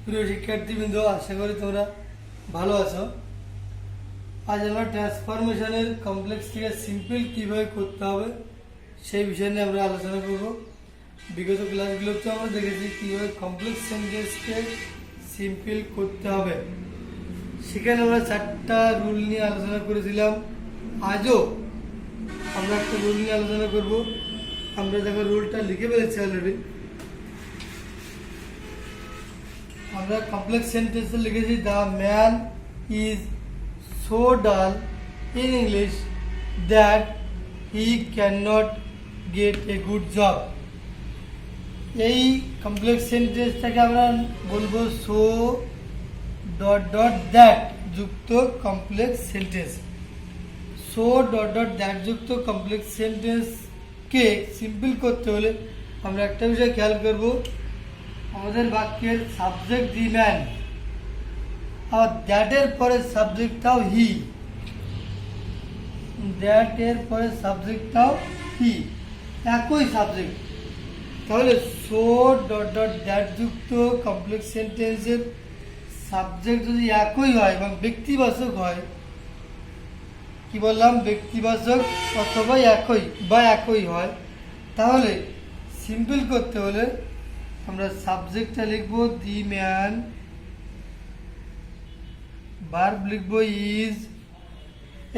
প্রিয় শিক্ষার্থীবৃন্দ, আশা করি তোমরা ভালো আছো। আজ আমরা ট্রান্সফরমেশনের কমপ্লেক্স থেকে সিম্পল কীভাবে করতে হবে সেই বিষয় নিয়ে আমরা আলোচনা করব। বিগত ক্লাসগুলোতে আমরা দেখেছি কীভাবে কমপ্লেক্স সেন্টেন্সকে সিম্পল করতে হবে। সেখানে আমরা 4টা রুল নিয়ে আলোচনা করেছিলাম। আজও আমরা একটা রুল নিয়ে আলোচনা করব। আমরা দেখো রুলটা লিখে ফেলেছি অলরেডি। আমরা কমপ্লেক্স সেন্টেন্সে লিখেছি দ্য ম্যান ইজ সো ডাল in English that he can not get a good job. এই কমপ্লেক্স সেন্টেন্সটাকে আমরা বলবো সো ডট ডট দ্যাট যুক্ত complex sentence. So dot dot that যুক্ত কমপ্লেক্স সেন্টেন্সকে সিম্পল করতে হলে আমরা একটা বিষয় খেয়াল করব, আমাদের বাক্যের সাবজেক্ট দি ম্যান আর দ্যাটের পরে সাবজেক্টটাও হি, দ্যাটের পরে সাবজেক্টটাও হি, একই সাবজেক্ট। তাহলে সো ডট ডট দ্যাট যুক্ত কমপ্লেক্স সেন্টেন্সের সাবজেক্ট যদি একই হয় এবং ব্যক্তিবাচক হয়, কি বললাম, ব্যক্তিবাচক অথবা একই হয়, তাহলে সিম্পল করতে হলে আমরা সাবজেক্টটা লিখব দি ম্যান, ভার্ব লিখব ইজ,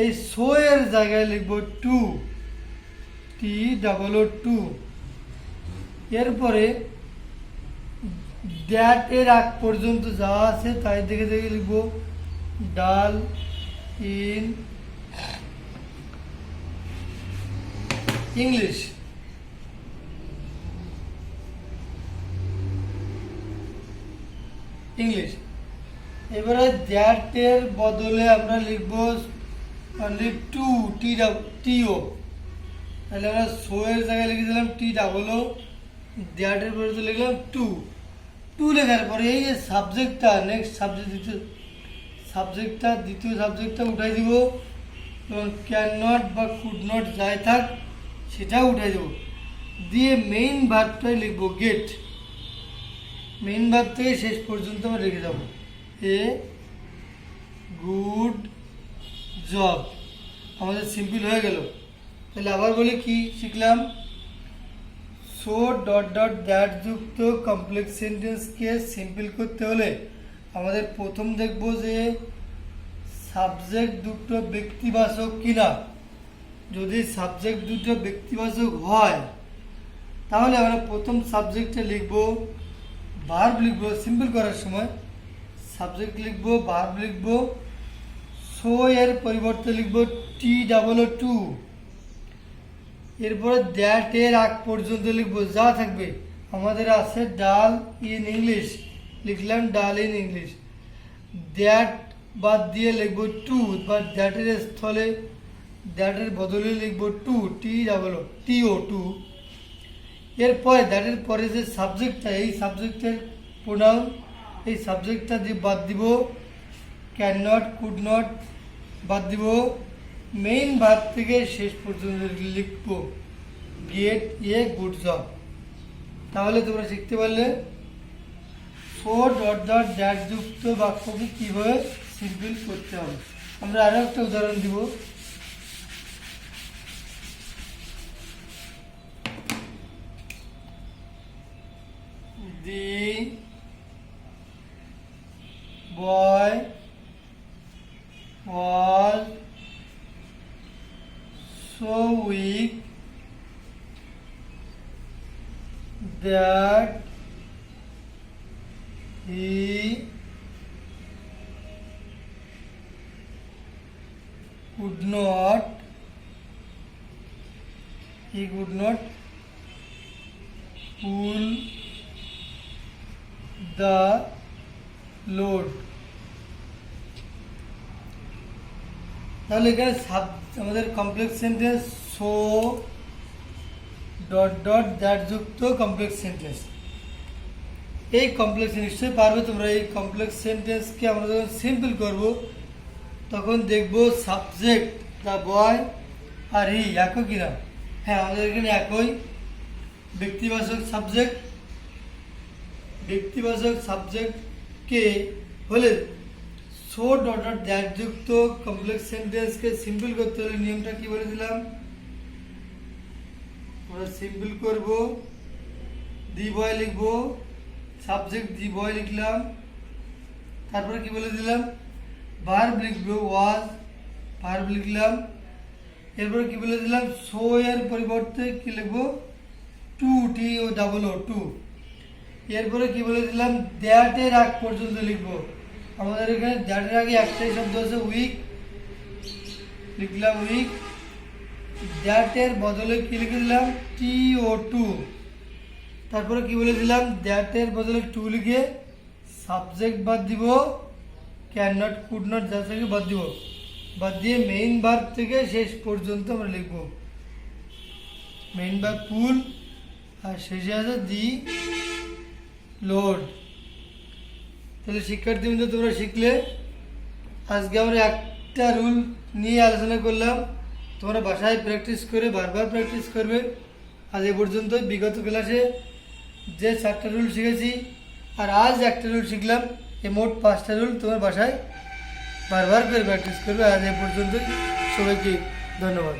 এই সো এর জায়গায় লিখব টু, TOO। এরপরে দ্যাট এর আগ পর্যন্ত যা আছে তাই দেখে দেখে লিখব ডাল ইন ইংলিশ। এবারে দ্যাটের বদলে আমরা লিখব অনলি টু, TO। তাহলে আমরা সো এর জায়গায় লিখে দিলাম TOO, দ্যাটের বদলে লিখলাম টু লেখার পরে এই যে সাবজেক্টটা, নেক্সট দ্বিতীয় সাবজেক্টটা উঠাই দিব এবং ক্যান নট বা কুড নট যাই থাক সেটাও উঠাই দেব, দিয়ে মেইন ভার্বটাই লিখবো গেট। মেইন ভার্ব থেকে শেষ পর্যন্ত আমরা রেখে যাবো এ গুড জব। আমাদের সিম্পল হয়ে গেল। তাহলে আবার বলি কি শিখলাম, সো ডট ডট দ্যাট যুক্ত কমপ্লেক্স সেন্টেন্সকে সিম্পল করতে হলে আমাদের প্রথম দেখব যে সাবজেক্ট দুটো ব্যক্তিবাচক কিনা। যদি সাবজেক্ট দুটো ব্যক্তিবাচক হয় তাহলে আমরা প্রথম সাবজেক্টে লিখব, ভার্ব লিখব। সিম্পল করার সময় সাবজেক্ট লিখব, ভার্ব লিখব, সো এর পরিবর্তে লিখব TOO। এরপরে দ্যাট এর আগ পর্যন্ত লিখব যা থাকবে। আমাদের আছে ডাল ইন ইংলিশ, লিখলাম ডাল ইন ইংলিশ। দ্যাট বাদ দিয়ে লিখব টু, বা দ্যাটের স্থলে দ্যাটের বদলে লিখব টু, TOO। এরপরে দ্যাটের পরে যে সাবজেক্টটা, এই সাবজেক্টের প্রোনাউন, এই সাবজেক্টটা দিয়ে বাদ দিব, ক্যান নট, কুড নট বাদ দিব। মেইন ভার্ব থেকে শেষ পর্যন্ত লিখব গেট এ গুড জব। তাহলে তোমরা শিখতে পারলে সো ডট ডট দ্যাট যুক্ত বাক্যকে কীভাবে সিম্পল করতে হবে। আমরা আরও একটা উদাহরণ দিব। The boy was so weak that he could not pull the load। তাহলে এখানে আমাদের complex sentence so dot dot that যুক্ত কমপ্লেক্স সেন্টেন্স। এই কমপ্লেক্স নিশ্চয়ই পারবে তোমরা। এই কমপ্লেক্স সেন্টেন্সকে আমরা যখন সিম্পল করব তখন দেখব সাবজেক্ট দ্য বয় আর হি একই কিনা। হ্যাঁ, আমাদের এখানে একই। ব্যক্তিবাচক সাবজেক্ট কে হলে সো ডট ডট দ্যাট যুক্ত কমপ্লেক্স সেন্টেন্সকে সিম্পল করতে হলে নিয়মটা কি বলেছিলাম? আমরা সিম্পল করব, দি বয় লিখবো, সাবজেক্ট দি বয় লিখলাম, তারপরে কি বলে দিলাম ভার্ব লিখবো ওয়াজ, ভার্ব লিখলাম, এরপরে কি বলে দিলাম সো এর পরিবর্তে কি লিখবো টু, টি ও ডাবল ও টু। এরপরে কি বলে দিলাম দ্যাট এর আগ পর্যন্ত লিখবো। আমাদের এখানে দ্যাট এর আগে একটাই শব্দ আছে উইক, লিখলাম উইক, দ্যাট এর বদলে কি লিখে দিলাম টি ও টু। তারপরে কি বলে দিলাম দ্যাট এর বদলে টু লিখে সাবজেক্ট বাদ দিব, ক্যান নট, কুড নট যা থেকে বাদ দিব, বাদ দিয়ে মেইন ভার্ব থেকে শেষ পর্যন্ত আমরা লিখব। মেইন ভার্ব পুল আর শেষে আছে দি লোড। তাহলে শিক্ষার্থীবৃন্দ তোমরা শিখলে, আজকে আমরা একটা রুল নিয়ে আলোচনা করলাম, তোমরা বাসায় প্র্যাকটিস করে বারবার প্র্যাকটিস করবে। আজ এ পর্যন্ত বিগত ক্লাসে যে 4টা রুল শিখেছি আর আজ একটা রুল শিখলাম, এই মোট 5টা রুল তোমার বাসায় বারবার করে প্র্যাকটিস করবে। আজ এ পর্যন্ত, সবাইকে ধন্যবাদ।